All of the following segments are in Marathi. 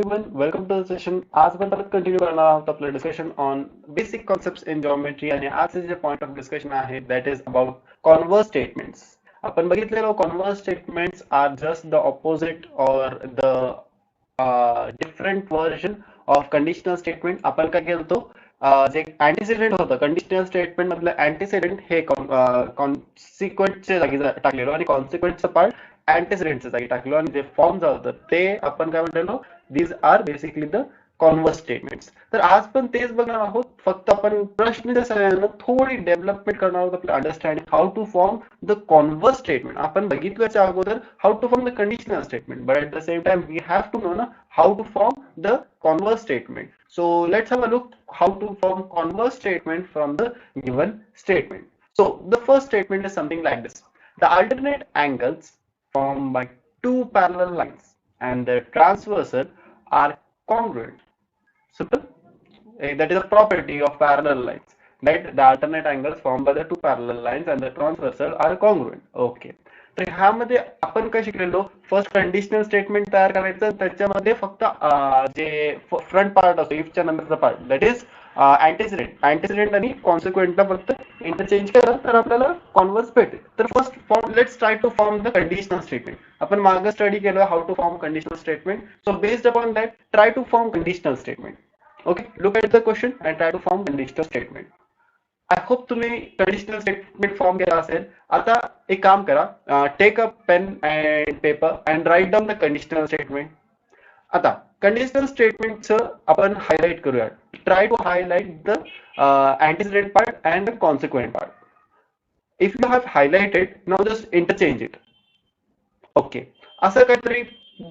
everyone, welcome to the session. आज आपण परत कंटिन्यू करणार आहोत आपलं discussion on basic concepts in geometry आणि आजचे जे पॉइंट ऑफ डिस्कशन आहे that is about converse statements. आपण बघितलेलो converse statements are just the opposite or the different version of conditional statement. आपण काय केलं जे अँटीसिडेंट होतं कंडिशनल स्टेटमेंट मधलं अँटीसिडेंट हे कॉन्सिक्वेंटच्या जागी टाकलेलो आणि कॉन्सिक्वेंटचं पार्ट अँटीसिडेंटच्या जागी टाकलो आणि जे फॉर्म झालं होतं ते आपण काय म्हणलेलो these are basically the converse statements. तर आज पण तेच बघणार आहोत, फक्त आपण प्रश्न सगळ्यांना थोडी डेव्हलपमेंट करणार आहोत आपलं understanding how to form the converse statement. आपण बघितल्याच्या अगोदर how to form the conditional statement, but at the same time we have to know ना how to form the converse statement. So let's have a look how to form converse statement from the given statement. So the first statement is something like this: the alternate angles formed by two parallel lines and the transversal are congruent. Simple. That is a property of parallel lines, that the alternate angles formed by the two parallel lines and the transversal are congruent. Okay. तर ह्यामध्ये आपण काय शिकलेलो, फर्स्ट कंडिशनल स्टेटमेंट तयार करायचं, त्याच्यामध्ये फक्त जे फ्रंट पार्ट असतो इफच्या नंतरचा पार्ट दॅट इज अँटीसिडेंट आणि कॉन्सिक्वेंटला फक्त इंटरचेंज केलं तर आपल्याला कॉन्व्हर्स भेटेल. तर first form let's try to form the conditional statement. आपण मागे स्टडी केलं how to form conditional statement. So based upon that try to form conditional statement. Okay, look at the question and try to form conditional statement. I hope तुम्ही कंडिशनल स्टेटमेंट फॉर्म केला असेल. आता एक काम करा, take a pen and paper and write down the conditional statement. आता कंडिशनल स्टेटमेंटचं आपण हायलाइट करूया. Try to highlight the antecedent part and the consequent part. If you have highlighted now just interchange it. Okay, असं काहीतरी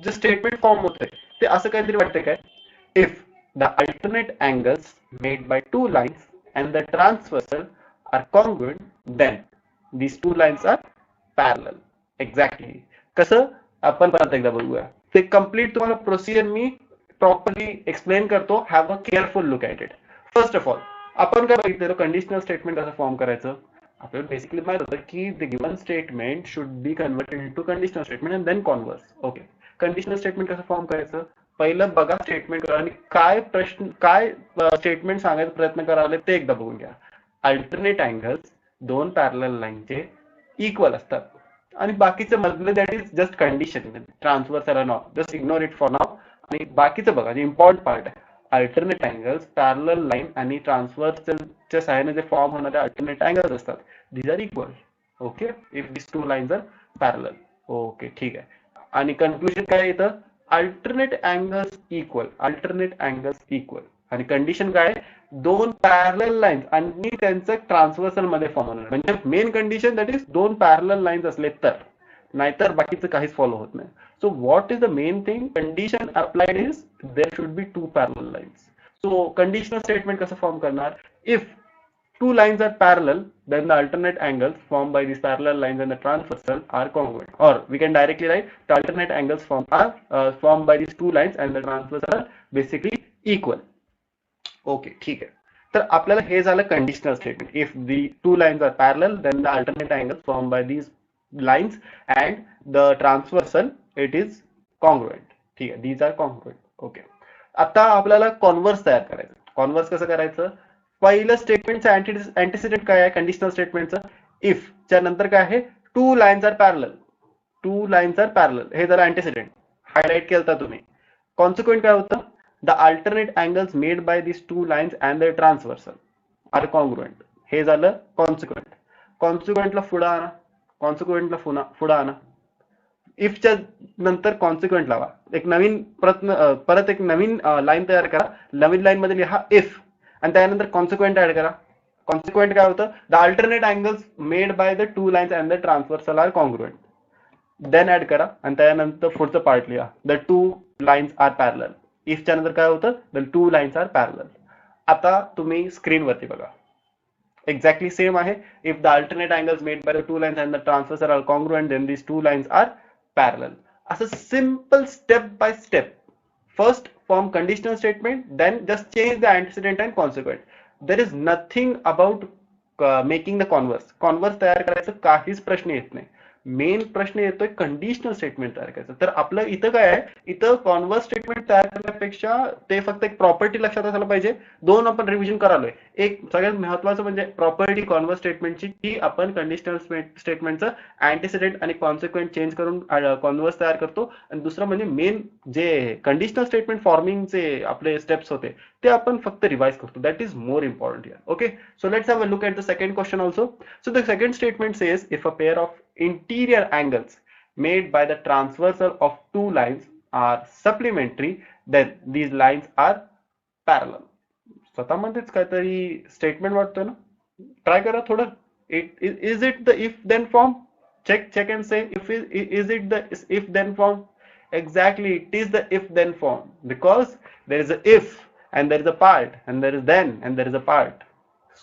जे स्टेटमेंट फॉर्म होतंय ते असं काहीतरी वाटतंय काय, if the alternate angles made by two lines and the transversal are congruent, then these two lines are parallel. Exactly. कसं आपण परत एकदा बघूया. ते कम्प्लीट तुम्हाला प्रोसिजर मी प्रॉपरली एक्सप्लेन करतो. Have a careful look at it. First of all आपण काय बघितलं, कंडिशनल स्टेटमेंट कसं फॉर्म करायचं. आपल्याला बेसिकली माहित होतं की the given statement should be converted into conditional statement and then converse. Okay, conditional statement कसं फॉर्म करायचं, पहिलं बघा स्टेटमेंट करा आणि काय प्रश्न काय स्टेटमेंट सांगायचा प्रयत्न करायला ते एकदा बघून घ्या. अल्टरनेट अँगल्स दोन पॅरलल लाईनचे इक्वल असतात आणि बाकीचं मधलं that is just condition, transversal and all, just ignore it for now. आणि बाकीचं बघा, जे इम्पॉर्टंट पार्ट आहे, अल्टरनेट अँगल्स पॅरलल लाईन आणि ट्रान्सव्हर्सलच्या सहाय्याने जे फॉर्म होणारे अल्टरनेट अँगल्स असतात these are equal. Okay, if this two lines are parallel. Okay, ठीक आहे. आणि कन्क्लुजन काय येतं, alternate angles equal, alternate angles equal. आणि कंडिशन काय, दोन पॅरलल लाईन्स आणि त्यांचं ट्रान्सव्हर्सल मध्ये फॉर्म होणार. म्हणजे मेन कंडिशन दॅट इज दोन पॅरलल लाईन्स असले तर, नाहीतर बाकीचं काहीच फॉलो होत नाही. So what is the main thing, condition applied is there should be two parallel lines. So conditional statement कसं फॉर्म करणार, if two lines are parallel then the alternate angles formed by these parallel lines and the transversal are congruent, or we can directly write the alternate angles formed by these two lines and the transversal are basically equal. Okay, ठीक आहे. तर आपल्याला हे झालं conditional statement. If the two lines are parallel then the alternate angles formed by these lines and the transversal it is congruent. ठीक आहे, these are congruent. ओके, आता आपल्याला कॉन्व्हर्स तयार करायचं. कॉन्व्हर्स कसं करायचं, पहिलं स्टेटमेंटचं अँटीसिडेंट काय आहे कंडिशनल स्टेटमेंटचं, इफ च्या नंतर काय आहे, two lines are parallel, two lines are parallel, हे जरा अँटीसिडेंट हायलाइट केलं तुम्ही. कॉन्सिक्वेंट काय होतं, the alternate angles made by this two lines and the transversal are congruent, हे झालं कॉन्सिक्वेंट. कॉन्सिक्वेंटला पुढं आणा, कॉन्सिक्वेंटला पुढं आणा. इफच्या नंतर कॉन्सिक्वेंट लावा, एक नवीन परत एक नवीन लाईन तयार करा. नवीन लाईन मध्ये लिहा इफ आणि त्यानंतर कॉन्सिक्वेंट ऍड करा. कॉन्सिक्वेंट काय होतं, the alternate angles made by the two lines and the transversal are congruent. Then add करा आणि त्यानंतर पुढचं पार्ट लिहा, the two lines are parallel. इफच्या नंतर काय होतं, the two lines are parallel. आता तुम्ही स्क्रीनवरती बघा, एक्झॅक्टली सेम आहे. If the alternate angles made by the two lines and the transversal are congruent then this two lines are parallel. असं simple step by step. First form conditional statement, then just change the antecedent and consequent. There is nothing about making the converse. Converse तयार करायचं काहीच प्रश्न येत नाही. मेन प्रश्न येतोय कंडिशनल स्टेटमेंट तयार करायचं. तर आपलं इथं काय आहे, इथं कॉन्व्हर्स स्टेटमेंट तयार करण्यापेक्षा ते फक्त एक प्रॉपर्टी लक्षात असायला पाहिजे. दोन आपण रिव्हिजन करालोय. एक सगळ्यात महत्वाचं म्हणजे प्रॉपर्टी कॉन्व्हर्स स्टेटमेंटची, की आपण कंडिशनल स्टेटमेंटचं अँटीसिडेंट आणि कॉन्सिक्वेंट चेंज करून कॉन्व्हर्स तयार करतो. आणि दुसरं म्हणजे मेन जे कंडिशनल स्टेटमेंट फॉर्मिंगचे आपले स्टेप्स होते ते आपण फक्त रिवाइज करतो. That is more important here. Okay, so let's have a look at the second question also. So the second statement says if a pair of interior angles made by the transversal of two lines are supplementary, then these lines are parallel. स्वतःमध्येच काहीतरी स्टेटमेंट वाटतोय ना, ट्राय करा थोडं. Is it the if then form? check and say if is it the if then form? Exactly, it is the if then form, because there is a if and there is a part and there is then and there is a part,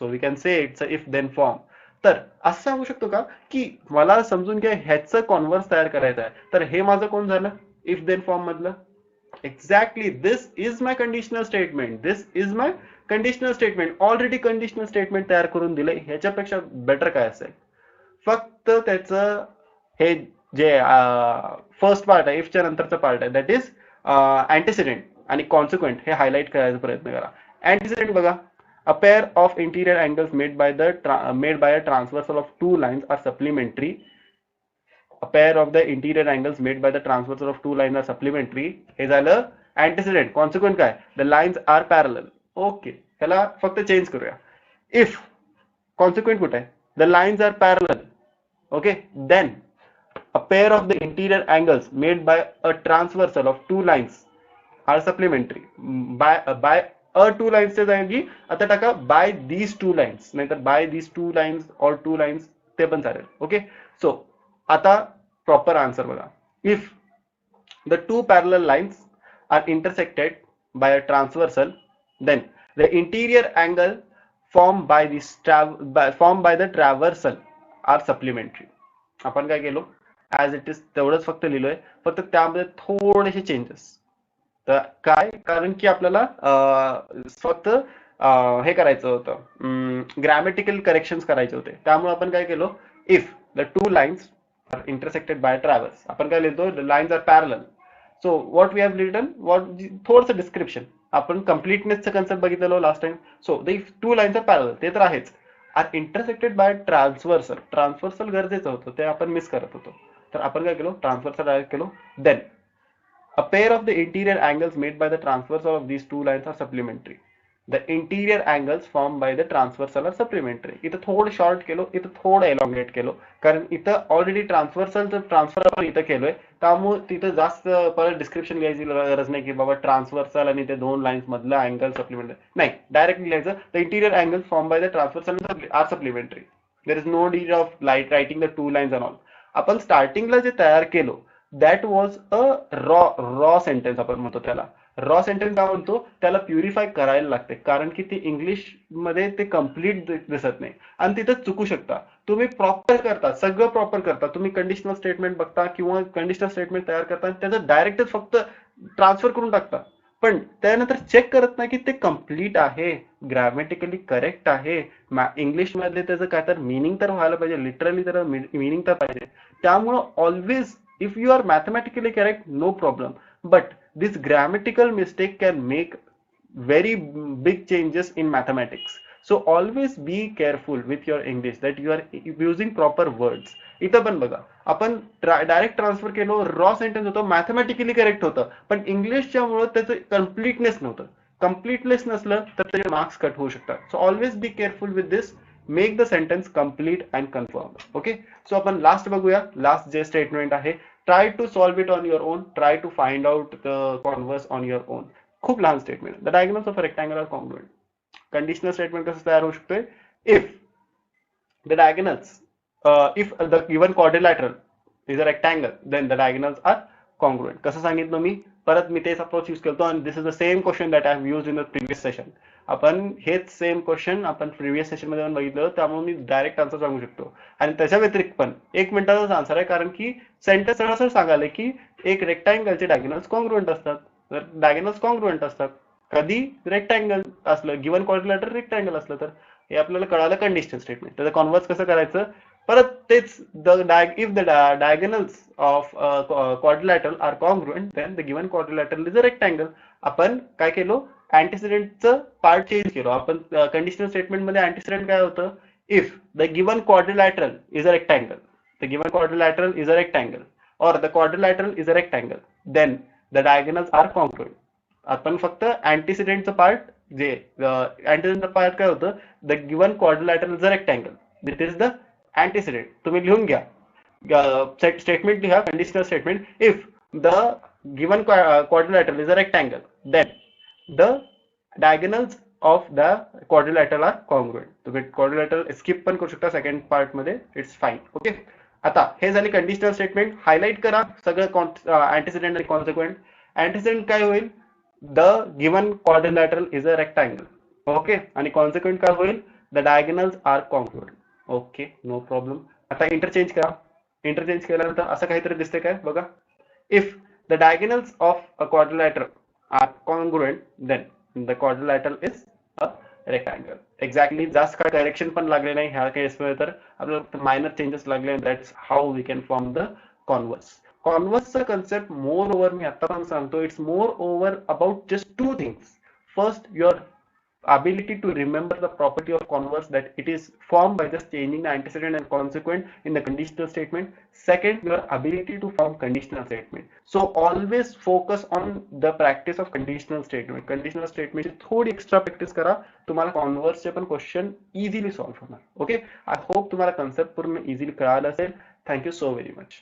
so we can say it's a if then form. तर असं सांगू शकतो का की मला समजून घ्या ह्याचं कॉन्व्हर्स तयार करायचं आहे, तर हे माझं कोण झालं इफ देन फॉर्म मधलं? Exactly, this is my conditional statement. This is my conditional statement. Already conditional statement तयार करून दिलंय. ह्याच्यापेक्षा बेटर काय असेल? फक्त त्याचं हे जे फर्स्ट पार्ट आहे, इफच्या नंतरचा पार्ट आहे, दॅट इज अँटीसिडेंट आणि कॉन्सिक्वेंट, हे हायलाइट करायचा प्रयत्न करा. अँटीसिडेंट बघा, a pair of interior angles made by a transversal of two lines are supplementary. A pair of the interior angles made by the transversal of two lines are supplementary. हे झालं antecedent. Consequent काय? The lines are parallel. Okay, ह्याला फक्त चेंज करूया. If consequent कुठे आहे? The lines are parallel. Okay, then a pair of the interior angles made by a transversal of two lines are supplementary. By two लाईन्सच्या जागी आता टाका बाय दीज टू लाईन्स, नाहीतर by these two lines or two lines, ते पण चालेल. ओके, सो आता प्रॉपर आन्सर बघा. If the two parallel lines are intersected by a transversal, then the interior angle form by the traversal are supplementary. आपण काय केलो, ऍज इट इज तेवढंच फक्त लिहिलोय, फक्त त्यामध्ये थोडेसे चेंजेस. तर काय, कारण की आपल्याला फक्त हे करायचं होतं, ग्रॅमॅटिकल करेक्शन्स करायचे होते. त्यामुळे आपण काय केलो, if the two lines are intersected by traverse, आपण काय लिहितो, the lines are parallel. So what we have written, थोडंसं डिस्क्रिप्शन, आपण कम्प्लिटनेसचं कन्सेप्ट बघितलेलो last time. So the if two lines are parallel, ते तर आहेच, are intersected by transversal. Transversal गरजेचं होतं, ते आपण मिस करत होतो. तर आपण काय केलो, ट्रान्सव्हर्सल डायरेक्ट केलो. Then a pair of the interior angles made by the transversal of these two lines are supplementary. The interior angles formed by the transversal are supplementary. इथं थोडं शॉर्ट केलो, इथं थोडं एलॉंगेट केलो, कारण इथं ऑलरेडी ट्रान्सव्हर्सलचं ट्रान्सफर आपण इथं केलोय. त्यामुळे तिथं जास्त परत डिस्क्रिप्शन घ्यायची गरज नाही की बाबा ट्रान्सव्हर्सल आणि ते दोन लाईन्स मधलं अँगल सप्लिमेंटरी. नाही, डायरेक्टली लिहायचं, the interior angles form by the transversal are supplementary. There is no need of writing the two lines and all. आपण स्टार्टिंगला जे तयार केलो that was a raw sentence. आपण म्हणतो त्याला रॉ सेंटेन्स का म्हणतो, त्याला प्युरिफाय करायला लागते, कारण की ती इंग्लिश मध्ये ते कम्प्लीट दिसत नाही आणि तिथं चुकू शकता. तुम्ही प्रॉपर करता, सगळं प्रॉपर करता, तुम्ही कंडिशनल स्टेटमेंट बघता किंवा कंडिशनल स्टेटमेंट तयार करता, त्याचं डायरेक्टच फक्त ट्रान्सफर करून टाकता, पण त्यानंतर चेक करत नाही की ते कम्प्लीट आहे, ग्रॅमॅटिकली करेक्ट आहे, इंग्लिश मध्ये त्याचं काय तर मिनिंग तर व्हायला पाहिजे, लिटरली तर मिनिंग तर पाहिजे. त्यामुळं always if you are mathematically correct, no problem, but this grammatical mistake can make very big changes in mathematics. So always be careful with your English that you are using proper words. इथं पण बघा, आपण डायरेक्ट ट्रान्सफर केलो, रॉ सेंटेन्स होतं, मॅथमॅटिकली करेक्ट होतं, पण इंग्लिशच्या मुळे त्याचं कम्प्लीटनेस नव्हतं. कम्प्लीटनेस नसलं तर त्याचे मार्क्स कट होऊ शकतात. So always be careful with this. Make the sentence complete and confirm. Okay, so आपण लास्ट बघूया. लास्ट जे स्टेटमेंट आहे, try to solve it on your own, try to find out the converse on your own. खूप लहान statement. The diagonals of a rectangle are congruent. Conditional statement कसं तयार होऊ शकतोय, if the diagonals if the given quadrilateral is a rectangle, then the diagonals are congruent. कसं सांगितलं मी, परत मी तेच अप्रोच यूज करतो, आणि this is the same question that I have used in the previous session. आपण हेच सेम क्वेश्चन आपण प्रिव्हियस सेशन मध्ये बघितलं, त्यामुळे मी डायरेक्ट आन्सर सांगू शकतो. आणि त्याच्या व्यतिरिक्त पण 1 मिनिटाचाच आन्सर आहे, कारण की सेंटेन्स असं सांगायला की एक रेक्टँगलचे डायगोनल्स कॉन्ग्रुएंट असतात. तर डायगोनल्स कॉन्ग्रुएंट असतात कधी रेक्टँगल असलं, गिवन क्वाड्रिलॅटरल रेक्टँगल असलं तर. हे आपल्याला कळालं कंडिशनल स्टेटमेंट. त्याचं कॉन्व्हर्स कसं करायचं, परत तेच if the diagonals of quadrilateral are congruent, then the given quadrilateral is a rectangle. आपण काय केलो, अँटीसिडेंटचं पार्ट चेंज केलो. आपण कंडिशनल स्टेटमेंट मध्ये अँटीसिडेंट काय होतं, if the given quadrilateral is a rectangle, the given quadrilateral is a rectangle or the quadrilateral is a rectangle, then the diagonals are congruent. आपण फक्त अँटीसिडेंटचं पार्ट, जे अँटीसिडेंटचं पार्ट काय होतं, the given quadrilateral is a rectangle, that is the antecedent. तुम्ही लिहून घ्या, स्टेटमेंट लिहा, conditional statement, if the given quadrilateral is a rectangle, then the diagonals of the quadrilateral are congruent. तुम्ही quadrilateral स्किप पण करू शकता सेकंड पार्ट मध्ये, इट्स फाईन. ओके, आता हे झाले कंडिशनल स्टेटमेंट. हायलाइट करा सगळं अँटीसिडेंट आणि कॉन्सिक्वेंट. अँटीसिडेंट काय होईल, the given quadrilateral is a rectangle. Okay, आणि कॉन्सिक्वेंट काय होईल, the diagonals are congruent. Okay, no problem. आता इंटरचेंज करा. इंटरचेंज केल्यानंतर असं काहीतरी दिसतंय काय बघा, if the diagonals of a quadrilateral are congruent, then the quadrilateral is a rectangle. Exactly जास्त काय करेक्शन पण लागले नाही ह्या केसमध्ये, तर आपल्याला मायनर चेंजेस लागले. That's how we can form the converse. कॉन्वर्सचा कन्सेप्ट मोर ओव्हर मी आता पण सांगतो, it's moreover about just two things. First, your ability to remember the property of converse, that it is formed by just changing the antecedent and consequent in the conditional statement. Second, your ability to form conditional statement. So always focus on the practice of conditional statement. Conditional statement ची थोडी एक्स्ट्रा प्रॅक्टिस करा, तुम्हाला converse चे पण क्वेश्चन इझिली सॉल्व्ह होणार. ओके, आय होप तुम्हाला कन्सेप्ट पूर्ण इझिली कळालं असेल. Thank you so very much.